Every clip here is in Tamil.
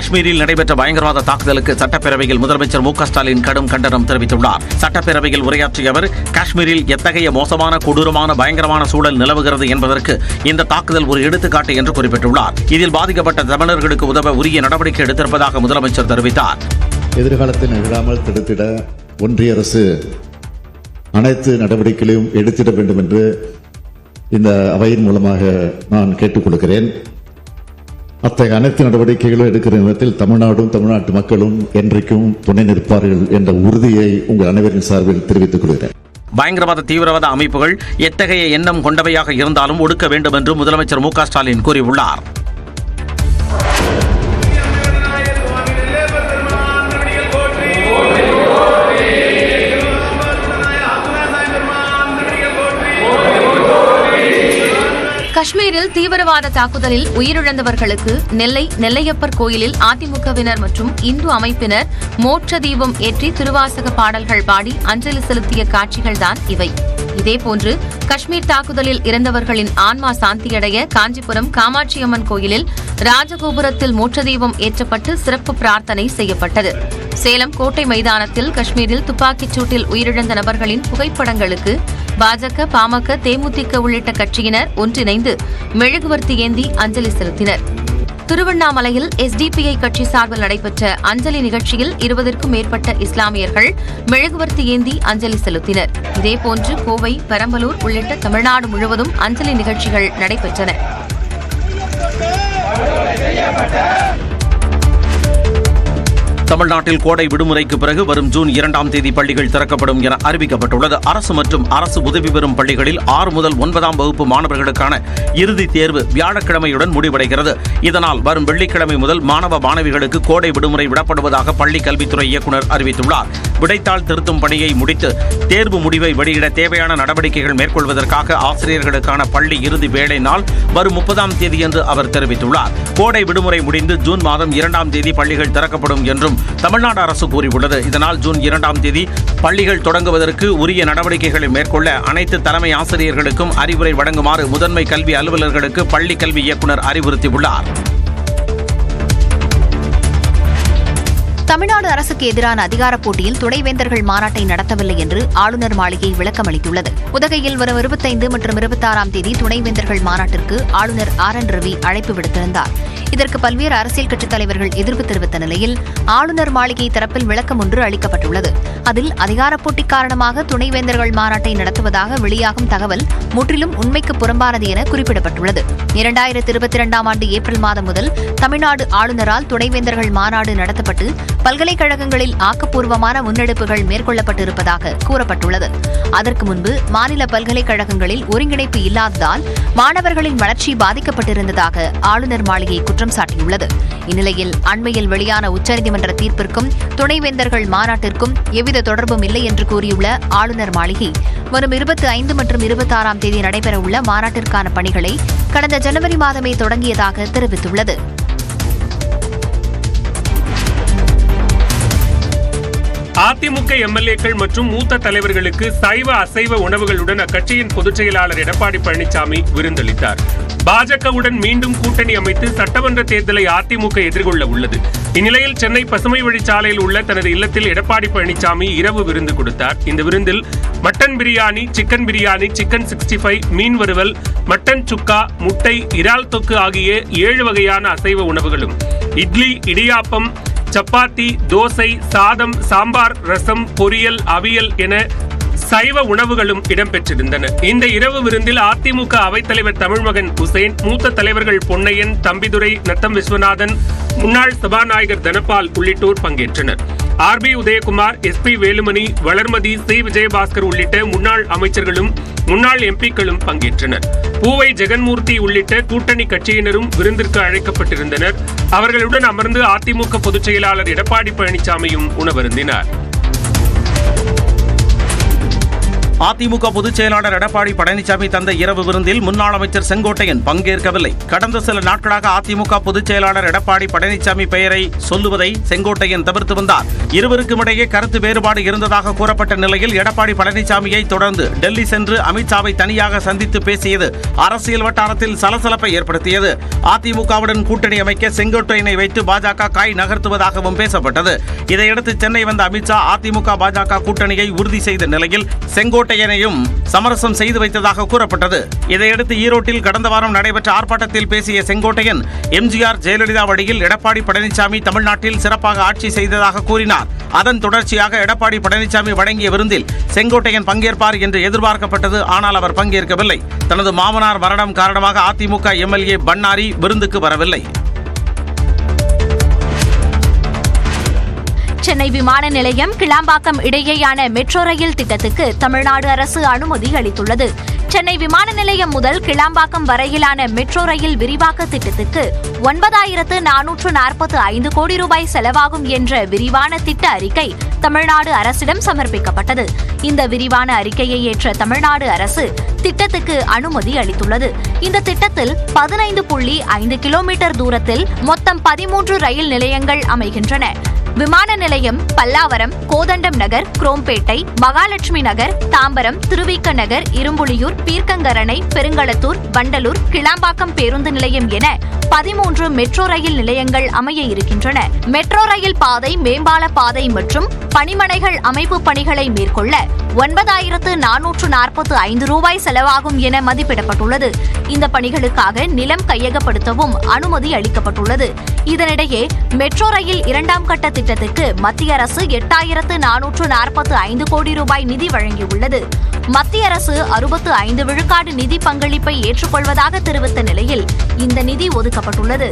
காஷ்மீரில் நடைபெற்ற பயங்கரவாத தாக்குதலுக்கு சட்டப்பேரவையில் முதலமைச்சர் மு க ஸ்டாலின் கடும் கண்டனம் தெரிவித்துள்ளார். சட்டப்பேரவையில் உரையாற்றிய அவர், காஷ்மீரில் எத்தகைய மோசமான, கொடூரமான, பயங்கரமான சூழல் நிலவுகிறது என்பதற்கு இந்த தாக்குதல் ஒரு எடுத்துக்காட்டு என்று குறிப்பிட்டுள்ளார். இதில் பாதிக்கப்பட்ட தமிழர்களுக்கு உதவ உரிய நடவடிக்கை எடுத்திருப்பதாக முதலமைச்சர் தெரிவித்தார். எதிர்காலத்தில் நிகழாமல் தடுத்திட ஒன்றிய அரசு அனைத்து நடவடிக்கைகளையும் எடுத்திட வேண்டும் என்று இந்த அவையின் மூலமாக நான் கேட்டுக் கொள்கிறேன். அத்தகைய அனைத்து நடவடிக்கைகளும் எடுக்கிற நேரத்தில் தமிழ்நாடும் தமிழ்நாட்டு மக்களும் என்றைக்கும் துணை நிற்பார்கள் என்ற உறுதியை உங்கள் அனைவரின் சார்பில் தெரிவித்துக் கொள்கிறேன். பயங்கரவாத தீவிரவாத அமைப்புகள் எத்தகைய எண்ணம் கொண்டவையாக இருந்தாலும் ஒடுக்க வேண்டும் என்று முதலமைச்சர் மு க ஸ்டாலின் கூறியுள்ளார். காஷ்மீரில் தீவிரவாத தாக்குதலில் உயிரிழந்தவர்களுக்கு நெல்லையப்பர் கோயிலில் அதிமுகவினர் மற்றும் இந்து அமைப்பினர் மோட்ச தீபம் ஏற்றி திருவாசக பாடல்கள் பாடி அஞ்சலி செலுத்திய காட்சிகள்தான் இவை. இதேபோன்று காஷ்மீர் தாக்குதலில் இறந்தவர்களின் ஆன்மா சாந்தியடைய காஞ்சிபுரம் காமாட்சியம்மன் கோயிலில் ராஜகோபுரத்தில் மோட்ச தீபம் ஏற்றப்பட்டு சிறப்பு பிரார்த்தனை செய்யப்பட்டது. சேலம் கோட்டை மைதானத்தில் காஷ்மீரில் துப்பாக்கிச் சூட்டில் உயிரிழந்த நபர்களின் புகைப்படங்களுக்கு பாஜக, பாமக, தேமுதிக உள்ளிட்ட கட்சியினர் ஒன்றிணைந்து மெழுகுவர்த்தி ஏந்தி அஞ்சலி செலுத்தினர். திருவண்ணாமலையில் எஸ்டிபிஐ கட்சி சார்பில் நடைபெற்ற அஞ்சலி நிகழ்ச்சியில் 20க்கும் மேற்பட்ட இஸ்லாமியர்கள் மெழுகுவர்த்தி ஏந்தி அஞ்சலி செலுத்தினர். இதேபோன்று கோவை, பெரம்பலூர் உள்ளிட்ட தமிழ்நாடு முழுவதும் அஞ்சலி நிகழ்ச்சிகள் நடைபெற்றன. தமிழ்நாட்டில் கோடை விடுமுறைக்கு பிறகு வரும் ஜூன் 2ஆம் தேதி பள்ளிகள் திறக்கப்படும் என அறிவிக்கப்பட்டுள்ளது. அரசு மற்றும் அரசு உதவி பெறும் பள்ளிகளில் 6 முதல் 9ஆம் வகுப்பு மாணவர்களுக்கான இறுதித் தேர்வு வியாழக்கிழமையுடன் முடிவடைகிறது. இதனால் வரும் வெள்ளிக்கிழமை முதல் மாணவ மாணவிகளுக்கு கோடை விடுமுறை விடப்படுவதாக பள்ளிக் கல்வித்துறை இயக்குநர் அறிவித்துள்ளார். விடைத்தாள் திருத்தும் பணியை முடித்து தேர்வு முடிவை வெளியிட தேவையான நடவடிக்கைகள் மேற்கொள்வதற்காக ஆசிரியர்களுக்கான பள்ளி இறுதி வேலை நாள் வரும் 30ஆம் தேதி என்று அவர் தெரிவித்துள்ளார். கோடை விடுமுறை முடிந்து ஜூன் மாதம் 2ஆம் தேதி பள்ளிகள் திறக்கப்படும் என்றும் தமிழ்நாடு அரசு கூறியுள்ளது. இதனால் ஜூன் 2ஆம் தேதி பள்ளிகள் தொடங்குவதற்கு உரிய நடவடிக்கைகளை மேற்கொள்ள அனைத்து தலைமை ஆசிரியர்களுக்கும் அறிவுரை வழங்குமாறு முதன்மை கல்வி அலுவலர்களுக்கு பள்ளி கல்வி இயக்குநர் அறிவுறுத்தியுள்ளார். தமிழ்நாடு அரசுக்கு எதிரான அதிகார போட்டியில் துணைவேந்தர்கள் மாநாட்டை நடத்தவில்லை என்று ஆளுநர் மாளிகை விளக்கம் அளித்துள்ளது. உதகையில் வரும் 25 மற்றும் 26ஆம் தேதி துணைவேந்தர்கள் மாநாட்டிற்கு ஆளுநர் RN ரவி அழைப்பு விடுத்திருந்தார். இதற்கு பல்வேறு அரசியல் கட்சித் தலைவர்கள் எதிர்ப்பு தெரிவித்த நிலையில் ஆளுநர் மாளிகை தரப்பில் விளக்கம் ஒன்று அளிக்கப்பட்டுள்ளது. அதில் அதிகார போட்டி காரணமாக துணைவேந்தர்கள் மாநாட்டை நடத்துவதாக வெளியாகும் தகவல் முற்றிலும் உண்மைக்கு புறம்பானது என குறிப்பிடப்பட்டுள்ளது. 2022ஆம் ஆண்டு ஏப்ரல் மாதம் முதல் தமிழ்நாடு ஆளுநரால் துணைவேந்தர்கள் மாநாடு நடத்தப்பட்டு பல்கலைக்கழகங்களில் ஆக்கப்பூர்வமான முன்னெடுப்புகள் மேற்கொள்ளப்பட்டிருப்பதாக கூறப்பட்டுள்ளது. அதற்கு முன்பு மாநில பல்கலைக்கழகங்களில் ஒருங்கிணைப்பு இல்லாததால் மாணவர்களின் வளர்ச்சி பாதிக்கப்பட்டிருந்ததாக ஆளுநர் மாளிகை குற்றம் சாட்டியுள்ளது. இந்நிலையில் அண்மையில் வெளியான உச்சநீதிமன்ற தீர்ப்பிற்கும் துணைவேந்தர்கள் மாநாட்டிற்கும் எவ்வித தொடர்பும் இல்லை என்று கூறியுள்ள ஆளுநர் மாளிகை வரும் 25 மற்றும் 26ஆம் தேதி நடைபெறவுள்ள மாநாட்டிற்கான பணிகளை கடந்த ஜனவரி மாதமே தொடங்கியதாக தெரிவித்துள்ளது. அதிமுக எம்எல்ஏக்கள் மற்றும் மூத்த தலைவர்களுக்கு சைவ அசைவ உணவுகளுடன் அக்கட்சியின் பொதுச் செயலாளர் எடப்பாடி பழனிசாமி விருந்தளித்தார். பாஜகவுடன் மீண்டும் கூட்டணி அமைத்து சட்டமன்ற தேர்தலை அதிமுக எதிர்கொள்ள உள்ளது. இந்நிலையில் சென்னை பசுமை வழிச்சாலையில் உள்ள தனது இல்லத்தில் எடப்பாடி பழனிசாமி இரவு விருந்து கொடுத்தார். இந்த விருந்தில் mutton biryani, chicken biryani, chicken 65, மீன் வறுவல், மட்டன் சுக்கா, முட்டை, இறால் தொக்கு ஆகிய 7 வகையான அசைவ உணவுகளும், இட்லி, இடியாப்பம், சப்பாத்தி, தோசை, சாதம், சாம்பார், ரசம், பொரியல், அவியல் என சைவ உணவுகளும் இடம்பெற்றிருந்தன. இந்த இரவு விருந்தில் அதிமுக அவைத்தலைவர் தமிழ்மகன் உசேன், மூத்த தலைவர்கள் பொன்னையன், தம்பிதுரை, நத்தம் விஸ்வநாதன், முன்னாள் சபாநாயகர் தனபால் உள்ளிட்டோர் பங்கேற்றனர். RB Udhayakumar, SP Velumani, Valarmathi, C Vijayabaskar உள்ளிட்ட முன்னாள் அமைச்சர்களும் முன்னாள் MPக்களும் பங்கேற்றனர். பூவை ஜெகன்மூர்த்தி உள்ளிட்ட கூட்டணி கட்சியினரும் விருந்திற்கு அழைக்கப்பட்டிருந்தனர். அவர்களுடன் அமர்ந்து அதிமுக பொதுச் செயலாளர் எடப்பாடி பழனிசாமியும் உணவருந்தினார். அதிமுக பொதுச் செயலாளர் எடப்பாடி பழனிசாமி தந்த இரவு விருந்தில் முன்னாள் அமைச்சர் செங்கோட்டையன் பங்கேற்கவில்லை. கடந்த சில நாட்களாக அதிமுக பொதுச் செயலாளர் எடப்பாடி பழனிசாமி பெயரை சொல்லுவதை செங்கோட்டையன் தவிர்த்து வந்தார். இருவருக்கும் இடையே கருத்து வேறுபாடு இருந்ததாக கூறப்பட்ட நிலையில் எடப்பாடி பழனிசாமியை தொடர்ந்து டெல்லி சென்று அமித்ஷாவை தனியாக சந்தித்து பேசியது அரசியல் வட்டாரத்தில் சலசலப்பை ஏற்படுத்தியது. அதிமுகவுடன் கூட்டணி அமைக்க செங்கோட்டையனை வைத்து பாஜக காய் நகர்த்துவதாகவும் பேசப்பட்டது. இதையடுத்து சென்னை வந்த அமித்ஷா அதிமுக பாஜக கூட்டணியை உறுதி செய்த நிலையில் செங்கோட்டையனையும் சமரசம் செய்து வைத்ததாக கூறப்பட்டது. இதையடுத்து ஈரோட்டில் கடந்த வாரம் நடைபெற்ற ஆர்ப்பாட்டத்தில் பேசிய செங்கோட்டையன் எம்ஜிஆர் ஜெயலலிதா வழியில் எடப்பாடி பழனிசாமி தமிழ்நாட்டில் சிறப்பாக ஆட்சி செய்ததாக கூறினார். அதன் தொடர்ச்சியாக எடப்பாடி பழனிசாமி வழங்கிய விருந்தில் செங்கோட்டையன் பங்கேற்பார் என்று எதிர்பார்க்கப்பட்டது. ஆனால் அவர் பங்கேற்கவில்லை. தனது மாமனார் மரணம் காரணமாக அதிமுக எம்எல்ஏ பண்ணாரி விருந்துக்கு வரவில்லை. சென்னை விமான நிலையம் கிளாம்பாக்கம் இடையேயான மெட்ரோ ரயில் திட்டத்துக்கு தமிழ்நாடு அரசு அனுமதி அளித்துள்ளது. சென்னை விமான நிலையம் முதல் கிளாம்பாக்கம் வரையிலான மெட்ரோ ரயில் விரிவாக்க திட்டத்துக்கு 9,445 கோடி ரூபாய் செலவாகும் என்ற விரிவான திட்ட அறிக்கை தமிழ்நாடு அரசிடம் சமர்ப்பிக்கப்பட்டது. இந்த விரிவான அறிக்கையை ஏற்ற தமிழ்நாடு அரசு திட்டத்துக்கு அனுமதி அளித்துள்ளது. இந்த திட்டத்தில் 15.5 கிலோமீட்டர் தூரத்தில் மொத்தம் 13 ரயில் நிலையங்கள் அமைகின்றன. விமான நிலையம் பல்லாவரம், கோதண்டம் நகர், குரோம்பேட்டை, மகாலட்சுமி நகர், தாம்பரம், திருவிக நகர், இரும்புலியூர், பீர்க்கங்கரணை, பெருங்களத்தூர், வண்டலூர், கிளாம்பாக்கம் பேருந்து நிலையம் என 13 மெட்ரோ ரயில் நிலையங்கள் அமைய இருக்கின்றன. மெட்ரோ ரயில் பாதை, மேம்பால பாதை மற்றும் பணிமனைகள் அமைப்பு பணிகளை மேற்கொள்ள 9,445 ரூபாய் செலவாகும் என மதிப்பிடப்பட்டுள்ளது. இந்த பணிகளுக்காக நிலம் கையகப்படுத்தவும் அனுமதி அளிக்கப்பட்டுள்ளது. இதனிடையே மெட்ரோ ரயில் 2ஆம் கட்ட திட்டத்துக்கு மத்திய அரசு 8,445 கோடி ரூபாய் நிதி வழங்கியுள்ளது. மத்திய அரசு 65 விழுக்காடு நிதி பங்களிப்பை ஏற்றுக்கொள்வதாக தெரிவித்த நிலையில் இந்த நிதி ஒதுக்கப்பட்டுள்ளது.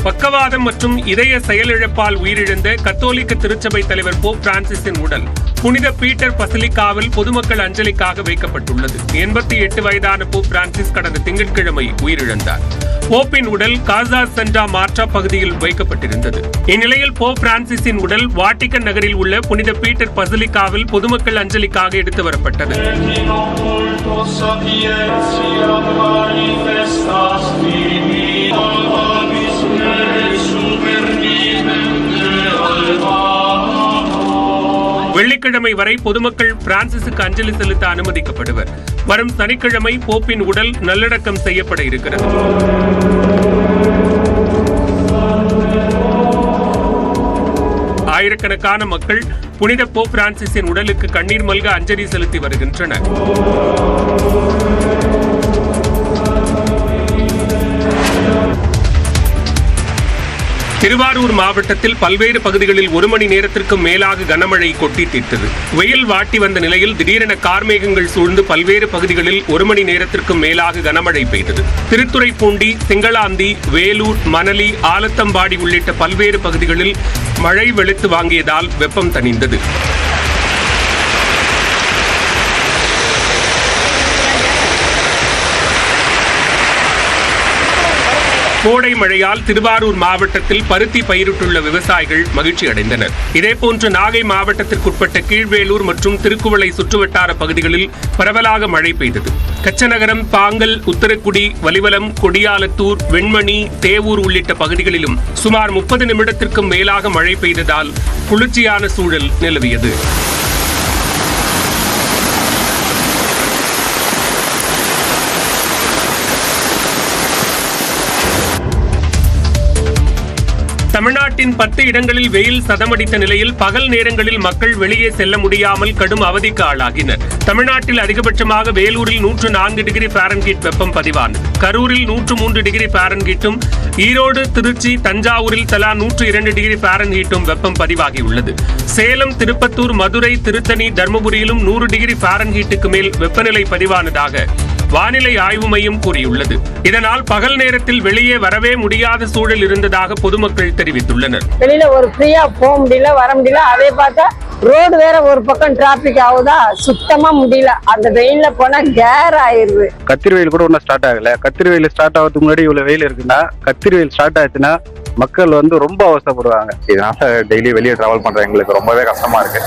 பக்கவாதம் மற்றும் இதய செயலிழப்பால் உயிரிழந்த கத்தோலிக்க திருச்சபை தலைவர் போப் பிரான்சிஸின் உடல் புனித பீட்டர் பசிலிக்காவில் பொதுமக்கள் அஞ்சலிக்காக வைக்கப்பட்டுள்ளது. 88 வயதான போப் பிரான்சிஸ் கடந்த திங்கட்கிழமை உயிரிழந்தார். போப்பின் உடல் காசா சென்டா மார்டா பகுதியில் வைக்கப்பட்டிருந்தது. இந்நிலையில் போப் பிரான்சிஸின் உடல் வாட்டிகன் நகரில் உள்ள புனித பீட்டர் பசிலிக்காவில் பொதுமக்கள் அஞ்சலிக்காக எடுத்து வரப்பட்டது. வெள்ளிக்கிழமை வரை பொதுமக்கள் பிரான்சிஸுக்கு அஞ்சலி செலுத்த அனுமதிக்கப்படுவர். வரும் சனிக்கிழமை போப்பின் உடல் நல்லடக்கம் செய்யப்பட இருக்கிறது. ஆயிரக்கணக்கான மக்கள் புனித போப் பிரான்சிஸின் உடலுக்கு கண்ணீர் மல்க அஞ்சலி செலுத்தி வருகின்றனர். திருவாரூர் மாவட்டத்தில் பல்வேறு பகுதிகளில் 1 மணி நேரத்திற்கும் மேலாக கனமழை கொட்டி தீர்த்தது. வெயில் வாட்டி வந்த நிலையில் திடீரென கார்மேகங்கள் சூழ்ந்து பல்வேறு பகுதிகளில் 1 மணி நேரத்திற்கும் மேலாக கனமழை பெய்தது. திருத்துறைப்பூண்டி, சிங்களாந்தி, வேலூர், மணலி, ஆலத்தம்பாடி உள்ளிட்ட பல்வேறு பகுதிகளில் மழை வெளுத்து வாங்கியதால் வெப்பம் தணிந்தது. கோடை மழையால் திருவாரூர் மாவட்டத்தில் பருத்தி பயிரிட்டுள்ள விவசாயிகள் மகிழ்ச்சி அடைந்தனர். இதேபோன்று நாகை மாவட்டத்திற்குட்பட்ட கீழ்வேலூர் மற்றும் திருக்குவளை சுற்றுவட்டார பகுதிகளில் பரவலாக மழை பெய்தது. கச்சநகரம், பாங்கல், உத்தரக்குடி, வலிவலம், கொடியாலத்தூர், வெண்மணி, தேவூர் உள்ளிட்ட பகுதிகளிலும் சுமார் 30 நிமிடத்திற்கும் மேலாக மழை பெய்ததால் குளிர்ச்சியான சூழல் நிலவியது. தமிழ்நாட்டின் 10 இடங்களில் வெயில் சதமடித்த நிலையில் பகல் நேரங்களில் மக்கள் வெளியே செல்ல முடியாமல் கடும் அவதிக்கு ஆளாகினர். தமிழ்நாட்டில் அதிகபட்சமாக வேலூரில் 104 டிகிரி ஃபாரன்ஹீட் வெப்பம் பதிவானது. கரூரில் 103 டிகிரி ஃபாரன்ஹீட்டும், ஈரோடு, திருச்சி, தஞ்சாவூரில் தலா 102 டிகிரி ஃபாரன்ஹீட்டும் வெப்பம் பதிவாகியுள்ளது. சேலம், திருப்பத்தூர், மதுரை, திருத்தணி, தர்மபுரியிலும் 100 டிகிரி ஃபாரன்ஹீட்டுக்கு மேல் வெப்பநிலை பதிவானதாக வானிலை ஆய்வு மையம் கூறியுள்ளது. இதனால் பகல் நேரத்தில் வெளியே வரவே முடியாத சூழல் இருந்ததாக பொதுமக்கள் தெரிவித்துள்ளனர். வெளியில ஒரு ஃப்ரீயா போக முடியல, வர முடியல. அதே பார்த்தா ரோடு வேற ஒரு பக்கம் டிராபிக் ஆகுதா, சுத்தமா முடியல. அந்த வெயில்ல போனா கேர் ஆயிருது. கத்திரி வெயில் கூட ஒன்றும் ஸ்டார்ட் ஆகல. கத்திரி வெயில் ஸ்டார்ட் ஆகிறதுக்கு முன்னாடி இவ்வளவு வெயில் இருக்குன்னா, கத்திரி வெயில் ஸ்டார்ட் ஆச்சுன்னா மக்கள் ரொம்ப அவசரப்படுவாங்க. இதனால டெய்லி வெளியே டிராவல் பண்ற எங்களுக்கு ரொம்பவே கஷ்டமா இருக்கு.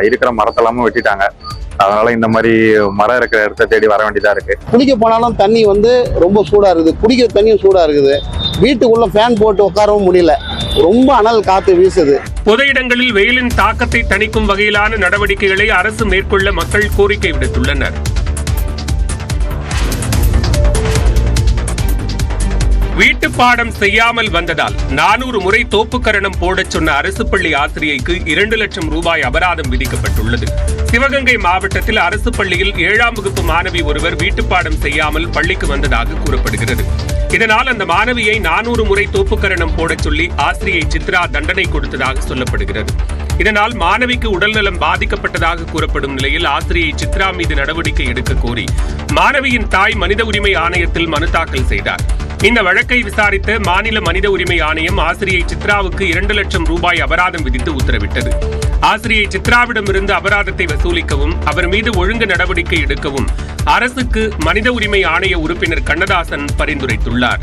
இருக்கிற மரத்தெல்லாமும் வெட்டிட்டாங்க. அதனால இந்த மாதிரி மரம் இருக்கிற இடத்த தேடி வர வேண்டியதா இருக்கு. குடிக்க போனாலும் தண்ணி ரொம்ப சூடா இருக்குது. குடிக்கிற தண்ணியும் சூடா இருக்குது. வீட்டுக்குள்ள ஃபேன் போட்டு உட்காரவும் முடியல. ரொம்ப அனல் காத்து வீசுது. பொது இடங்களில் வெயிலின் தாக்கத்தை தணிக்கும் வகையிலான நடவடிக்கைகளை அரசு மேற்கொள்ள மக்கள் கோரிக்கை விடுத்துள்ளனர். வீட்டு பாடம் செய்யாமல் வந்ததால் 400 முறை தோப்புக்கரணம் போடச் சொன்ன அரசு பள்ளி ஆசிரியைக்கு 2 லட்சம் ரூபாய் அபராதம் விதிக்கப்பட்டுள்ளது. சிவகங்கை மாவட்டத்தில் அரசு பள்ளியில் 7ஆம் வகுப்பு மாணவி ஒருவர் வீட்டுப்பாடம் செய்யாமல் பள்ளிக்கு வந்ததாக கூறப்படுகிறது. இதனால் அந்த மாணவியை 400 முறை தோப்புக்கரணம் போடச் சொல்லி ஆசிரியை சித்ரா தண்டனை கொடுத்ததாக சொல்லப்படுகிறது. இதனால் மாணவிக்கு உடல்நலம் பாதிக்கப்பட்டதாக கூறப்படும் நிலையில் ஆசிரியை சித்ரா மீது நடவடிக்கை எடுக்க கோரி மாணவியின் தாய் மனித உரிமை ஆணையத்தில் மனு தாக்கல் செய்தார். இந்த வழக்கை விசாரித்த மாநில மனித உரிமை ஆணையம் ஆசிரியை சித்ராவுக்கு 2 லட்சம் ரூபாய் அபராதம் விதித்து உத்தரவிட்டது. ஆசிரியை சித்ராவிடமிருந்து அபராதத்தை வசூலிக்கவும் அவர் மீது ஒழுங்கு நடவடிக்கை எடுக்கவும் அரசுக்கு மனித உரிமை ஆணைய உறுப்பினர் கண்ணதாசன் பரிந்துரைத்துள்ளார்.